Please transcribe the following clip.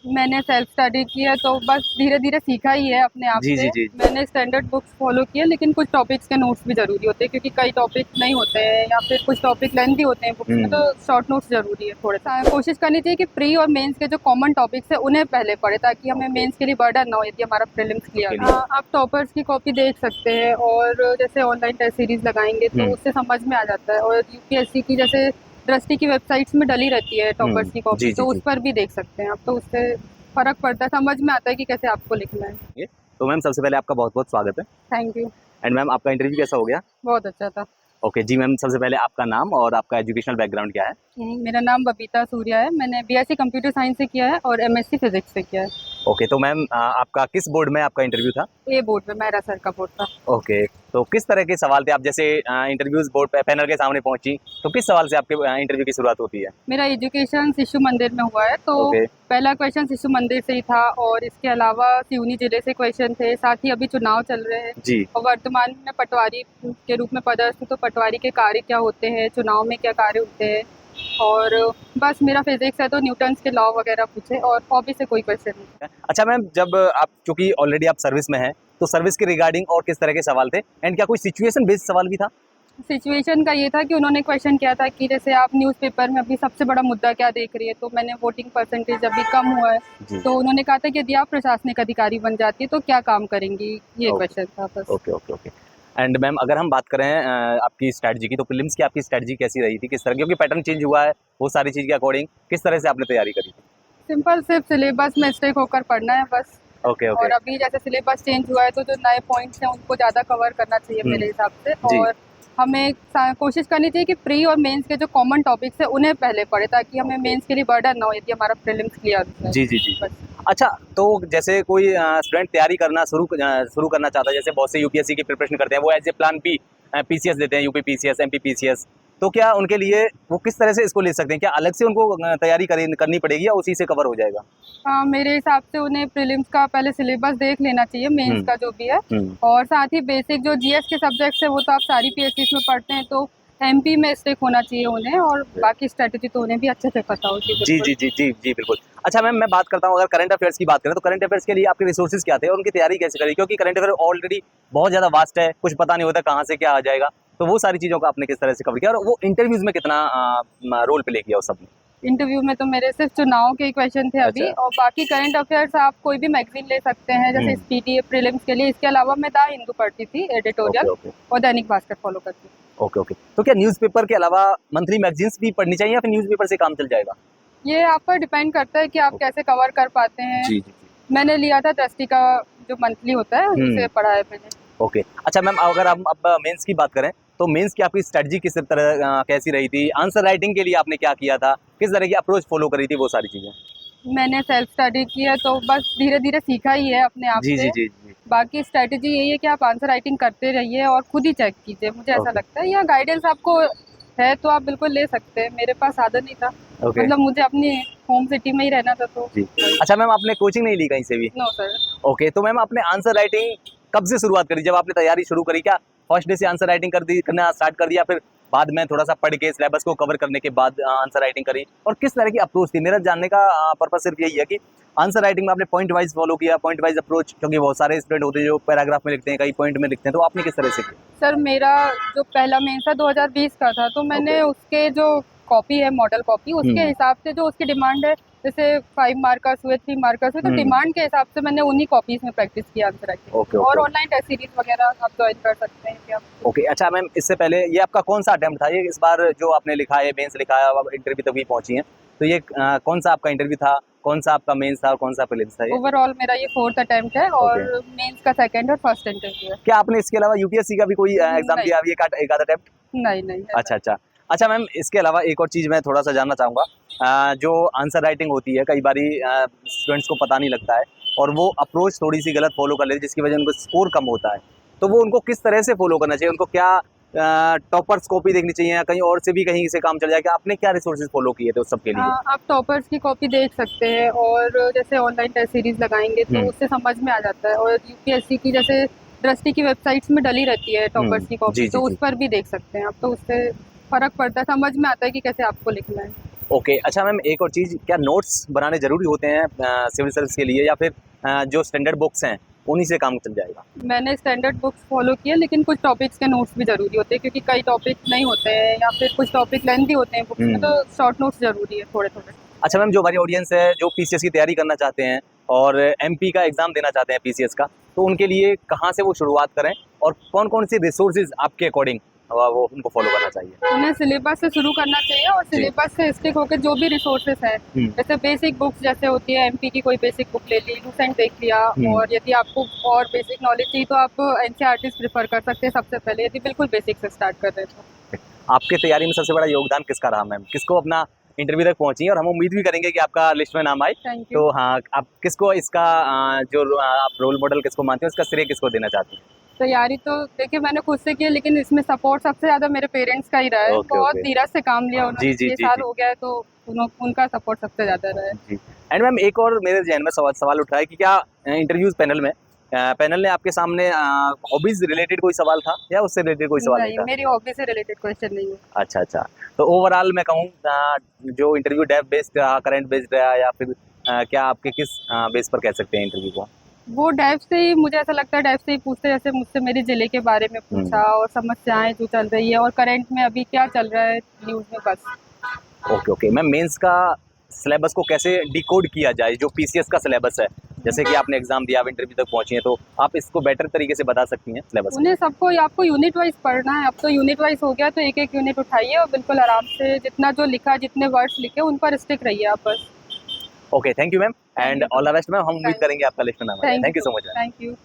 मैंने self study की है तो बस धीरे धीरे सीखा ही है अपने आप जी से। जी जी। मैंने स्टैंडर्ड बुक्स फॉलो किए, लेकिन कुछ टॉपिक्स के नोट्स भी ज़रूरी होते हैं क्योंकि कई टॉपिक नहीं होते हैं या फिर कुछ टॉपिक लेंथी होते हैं बुक्स में, तो हम्म। शॉर्ट नोट्स ज़रूरी है थोड़े सा। कोशिश करनी चाहिए कि प्री और मेंस के जो कॉमन टॉपिक्स है उन्हें पहले पढ़े, ताकि हमें ओके। मेंस के लिए बर्डन ना हो यदि हमारा प्रीलिम्स क्लियर क्लियर। है। आप टॉपर्स की कॉपी देख सकते हैं, और जैसे ऑनलाइन टेस्ट सीरीज लगाएंगे तो हम्म उससे समझ में आ जाता है। और यूपीएससी की जैसे दृष्टि की वेबसाइट्स में डली रहती है टॉपर्स की कॉपी, जी जी तो जी। उस पर भी देख सकते हैं आप, तो उससे फ़र्क पड़ता है, समझ में आता है कि कैसे आपको लिखना है। ये तो मैम सबसे पहले आपका बहुत बहुत स्वागत है। Thank you. एंड मैम आपका इंटरव्यू कैसा हो गया? बहुत अच्छा था। ओके जी मैम, सबसे पहले आपका नाम और आपका एजुकेशनल बैकग्राउंड क्या है? मेरा नाम बबीता सूर्या है। मैंने बीएससी कंप्यूटर साइंस से किया है और एमएससी फिजिक्स से किया है। ओके, तो मैम आपका किस बोर्ड में आपका इंटरव्यू था? ए बोर्ड में, मेहरा सर का बोर्ड था। ओके, तो किस तरह के सवाल थे? आप जैसे इंटरव्यूज बोर्ड पे पैनल के सामने पहुंची, तो किस सवाल से आपके इंटरव्यू की शुरुआत होती है? मेरा एजुकेशन शिशु मंदिर में हुआ है, तो ओके। पहला क्वेश्चन शिशु मंदिर से ही था, और इसके अलावा सिवनी जिले से क्वेश्चन थे। साथ ही अभी चुनाव चल रहे हैं जी। और वर्तमान में पटवारी के रूप में पदस्थ हूँ, तो पटवारी के कार्य क्या होते हैं, चुनाव में क्या कार्य होते हैं। और बस मेरा फिजिक्स है तो न्यूटन्स के लॉ वगैरह पूछे, और हॉबी से कोई क्वेश्चन नहीं। अच्छा मैम, जब आप चूंकि ऑलरेडी आप सर्विस में हैं, तो सर्विस के रिगार्डिंग और किस तरह के सवाल थे, एंड क्या कोई सिचुएशन बेस्ड सवाल भी था? सिचुएशन का ये था कि उन्होंने क्वेश्चन किया था कि जैसे आप न्यूज़पेपर में अभी सबसे बड़ा मुद्दा क्या देख रही है, तो मैंने वोटिंग परसेंटेज अभी कम हुआ है, जी। तो उन्होंने कहा था कि यदि आप प्रशासनिक अधिकारी बन जाती है तो क्या काम करेंगी, ये ओके क्वेश्चन था बस। Okay okay okay. And ma'am अगर हम बात करें आपकी स्ट्रैटेजी की, तो प्रीलिम्स की आपकी स्ट्रैटेजी कैसी रही थी? किस तरह, क्योंकि पैटर्न चेंज हुआ है वो सारी चीज़ के अकॉर्डिंग किस तरह से आपने तैयारी करी थी? सिंपल, सिर्फ सिलेबस में स्टिक होकर पढ़ना है बस। Okay okay. और अभी जैसे सिलेबस चेंज हुआ है तो जो नए पॉइंट्स हैं उनको ज़्यादा कवर करना चाहिए मेरे हिसाब से। जी और हमें कोशिश करनी चाहिए कि प्री और मेंस के जो कॉमन टॉपिक्स हैं उन्हें पहले पढ़े, ताकि हमें ओके। मेंस के लिए बर्डन ना हो यदि हमारा प्रीलिम्स क्लियर होता है। जी जी जी। बस। अच्छा, तो जैसे कोई स्टूडेंट तैयारी करना शुरू करना चाहता है, जैसे बहुत से यूपीएससी की प्रिपरेशन करते हैं, वो as a plan B PCS देते हैं, यूपी पीसीएस, एमपी पीसीएस, तो क्या उनके लिए वो किस तरह से इसको ले सकते हैं? क्या अलग से उनको तैयारी करनी पड़ेगी या उसी से कवर हो जाएगा? हाँ, मेरे हिसाब से उन्हें प्रीलिम्स का पहले सिलेबस देख लेना चाहिए, मेंस का जो भी है। हम्म। और साथ ही बेसिक जो जीएस के सब्जेक्ट्स है वो तो आप सारी पीएससीज में पढ़ते हैं, तो एमपी में स्टिक होना चाहिए उन्हें, और बाकी स्ट्रेटजी तो उन्हें भी अच्छे से पता होगी। जी बिल्कुल। जी जी जी जी बिल्कुल। अच्छा मैम, मैं बात करता हूँ, अगर करंट अफेयर्स की बात करें, तो करंट अफेयर्स के लिए आपके रिसोर्सेज क्या थे और उनकी तैयारी कैसे करी? क्योंकि करंट अफेयर ऑलरेडी बहुत ज़्यादा वास्ट है, कुछ पता नहीं होता कहाँ से क्या आ जाएगा, तो वो सारी चीज़ों को आपने किस तरह से कवर किया और वो इंटरव्यूज में कितना रोल प्ले किया उस सब में? इंटरव्यू में तो मेरे सिर्फ चुनाव के क्वेश्चन थे अभी, अच्छा। और बाकी करंट अफेयर्स आप कोई भी मैगजीन ले सकते हैं, जैसे स्पीटी प्रीलिम्स के लिए। इसके अलावा मैं द हिंदू पढ़ती थी ओके एडिटोरियल, ओके और दैनिक भास्कर फॉलो करती थी। Okay okay. तो क्या न्यूज़पेपर के अलावा मंथली मैगजीन्स भी पढ़नी चाहिए या फिर न्यूज़पेपर से काम चल जाएगा? ये आप पर डिपेंड करता है कि आप कैसे कवर कर पाते हैं। जी जी जी। मैंने लिया था दृष्टि का, जो मंथली होता है उसे पढ़ा है मैंने। ओके। अच्छा मैम, अगर हम अब मेंस की बात करें, तो मेंस की आपकी स्ट्रेटजी किस तरह कैसी रही थी? आंसर राइटिंग के लिए आपने क्या किया था? किस तरह की अप्रोच फॉलो करी थी, वो सारी चीज़ें? मैंने सेल्फ स्टडी की है तो बस धीरे धीरे सीखा ही है अपने आप जी जी से। जी जी। बाकी स्ट्रेटजी यही है कि आप आंसर राइटिंग करते रहिए और खुद ही चेक कीजिए, मुझे ऐसा ओके लगता है। या गाइडेंस आपको है तो आप बिल्कुल ले सकते हैं, मेरे पास साधन नहीं था। ओके। मतलब मुझे अपनी होम सिटी में ही रहना था, तो जी। अच्छा मैम, आपने कोचिंग नहीं ली कहीं से भी? No sir. ओके, तो मैम आपने आंसर राइटिंग कब से शुरुआत करी? जब आपने तैयारी शुरू करी, क्या फर्स्ट डे से आंसर राइटिंग करना स्टार्ट कर दिया, फिर बाद में थोड़ा सा पढ़ के सिलेबस को कवर करने के बाद आंसर राइटिंग करी, और किस तरह की अप्रोच थी? मेरा जानने का पर्पज सिर्फ यही है कि आंसर राइटिंग में आपने पॉइंट वाइज फॉलो किया, पॉइंट वाइज अप्रोच, क्योंकि बहुत सारे स्टूडेंट होते हैं जो पैराग्राफ में लिखते हैं, कई पॉइंट में लिखते हैं, तो आपने किस तरह से किया? सर, मेरा जो पहला मेंस था 2020 का था, तो मैंने ओके। उसके जो कॉपी है, मॉडल कॉपी, उसके हिसाब से जो उसकी डिमांड है, जैसे 5 मार्कर्स हुए, 3 मार्कर्स हुए, तो डिमांड के हिसाब से मैंने उन्हीं कॉपीज में प्रैक्टिस किया आंसर राइटिंग। ओके और ओके ऑनलाइन टेस्ट सीरीज वगैरह आप ज्वाइन कर सकते हैं कि आप। ओके। अच्छा मैम, इससे पहले ये आपका कौन सा अटेम्प्ट था? ये इस बार जो आपने लिखा है, मेंस लिखा है, अब इंटरव्यू तक भी पहुंची हैं, तो ये कौन सा आपका इंटरव्यू था, कौन सा आपका मेंस था और कौन सा प्रीलिम्स था ये? ओवरऑल मेरा ये 4th अटेम्प्ट है, ओके। और मेंस का सेकंड और फर्स्ट इंटरव्यू है। क्या आपने इसके अलावा यूपीएससी का भी कोई एग्जाम नहीं दिया अभी, एक आधा अटेम्प्ट? नहीं नहीं, अच्छा अच्छा। अच्छा मैम, इसके अलावा एक और चीज़ मैं थोड़ा सा जानना चाहूँगा, जो आंसर राइटिंग होती है, कई बारी स्टूडेंट्स को पता नहीं लगता है और वो अप्रोच थोड़ी सी गलत फॉलो कर लेते हैं, जिसकी वजह उनको स्कोर कम होता है, तो वो उनको किस तरह से फॉलो करना चाहिए? उनको क्या टॉपर्स कॉपी देखनी चाहिए या कहीं और से भी कहीं से काम चल जाएगा? आपने क्या रिसोर्सेज फॉलो किए थे उस सब के लिए? आप टॉपर्स की कॉपी देख सकते हैं, और जैसे ऑनलाइन टेस्ट सीरीज लगाएंगे तो उससे समझ में आ जाता है। और यूपीएससी की जैसे दृष्टि की वेबसाइट्स में डली रहती है टॉपर्स की जी कॉपी, जी तो जी। उस पर भी देख सकते हैं आप, तो उससे फर्क पड़ता है, समझ में आता है कि कैसे आपको लिखना है। ओके, अच्छा मैम एक और चीज़, क्या नोट्स बनाने ज़रूरी होते हैं सिविल सर्विस के लिए, या फिर जो स्टैंडर्ड बुक्स हैं उन्हीं से काम चल जाएगा? मैंने स्टैंडर्ड बुक्स फॉलो किए, लेकिन कुछ टॉपिक्स के नोट्स भी ज़रूरी होते हैं, क्योंकि कई टॉपिक नहीं होते हैं या फिर कुछ टॉपिक लेंथी होते हैं बुक्स में, तो शॉर्ट नोट्स ज़रूरी है थोड़े थोड़े। अच्छा मैम, जो हमारी ऑडियंस है जो पीसीएस की तैयारी करना चाहते हैं और एमपी का एग्ज़ाम देना चाहते हैं पीसीएस का, तो उनके लिए कहाँ से वो शुरुआत करें और कौन-कौन सी रिसोर्सेज़ आपके अकॉर्डिंग वो उनको फॉलो करना चाहिए? उन्हें सिलेबस से शुरू करना चाहिए और जी। सिलेबस से स्टिक होकर जो भी रिसोर्सेज हैं, जैसे बेसिक बुक्स जैसे होती है, एमपी की कोई बेसिक बुक ले ली, लूसेंट देख लिया, और यदि आपको और बेसिक नॉलेज चाहिए तो आप एनसीईआरटी प्रेफर कर सकते हैं सबसे पहले, यदि बिल्कुल बेसिक से स्टार्ट कर रहे हैं तो। आपके तैयारी में सबसे बड़ा योगदान किसका रहा मैम? किसको अपना इंटरव्यू तक पहुँची, और हम उम्मीद भी करेंगे कि आपका लिस्ट में नाम आए। Thank you. तो हाँ, आप किसको इसका आप रोल मॉडल किसको मानते हैं, इसका श्रेय किसको देना चाहते हैं? तैयारी तो देखिए मैंने खुद से की है, लेकिन इसमें सपोर्ट सबसे ज़्यादा मेरे पेरेंट्स का ही रहा है। ओके, बहुत ओके। धीरज से काम लिया जी, उन्होंने, जी, 6 जी, साल जी। हो गया है, तो उनका सपोर्ट सबसे ज़्यादा रहा है। जी। एंड मैम एक और मेरे ज़हन में सवाल उठ रहा है कि क्या इंटरव्यूज़ पैनल में पैनल ने आपके सामने हॉबीज़ रिलेटेड कोई सवाल था, या उससे रिलेटेड कोई सवाल नहीं नहीं, था? मेरी हॉबी से रिलेटेड क्वेश्चन नहीं है। अच्छा, अच्छा। तो ओवरऑल मैं कहूँ जो इंटरव्यू डेप्थ बेस्ड रहा, करंट बेस्ड रहा, या फिर क्या आपके किस बेस पर कह सकते हैं इंटरव्यू को? वो डेव से ही, मुझे ऐसा लगता है डेव से ही पूछते, जैसे मुझसे मेरे ज़िले के बारे में पूछा और समस्याएँ जो चल रही है और करंट में अभी क्या चल रहा है न्यूज़ में, बस। Okay, okay. मैम मेंस का सिलेबस को कैसे डिकोड किया जाए, जो पीसीएस का सिलेबस है? जैसे कि आपने एग्ज़ाम दिया, आप इंटरव्यू तक पहुँची हैं, तो आप इसको बेटर तरीके से बता सकती हैं सिलेबस को? उन्हें सबको आपको यूनिट वाइज पढ़ना है, अब तो यूनिट वाइज हो गया, तो एक-एक यूनिट उठाइए और बिल्कुल आराम से जितना जो लिखा, जितने वर्ड्स लिखे उन पर स्टिक रहिए आप बस। Okay, thank you ma'am, and all the best ma'am. हम उम्मीद थैंक करेंगे आपका लिस्ट में नाम आ जाए। Thank you so much ma'am. Thank you.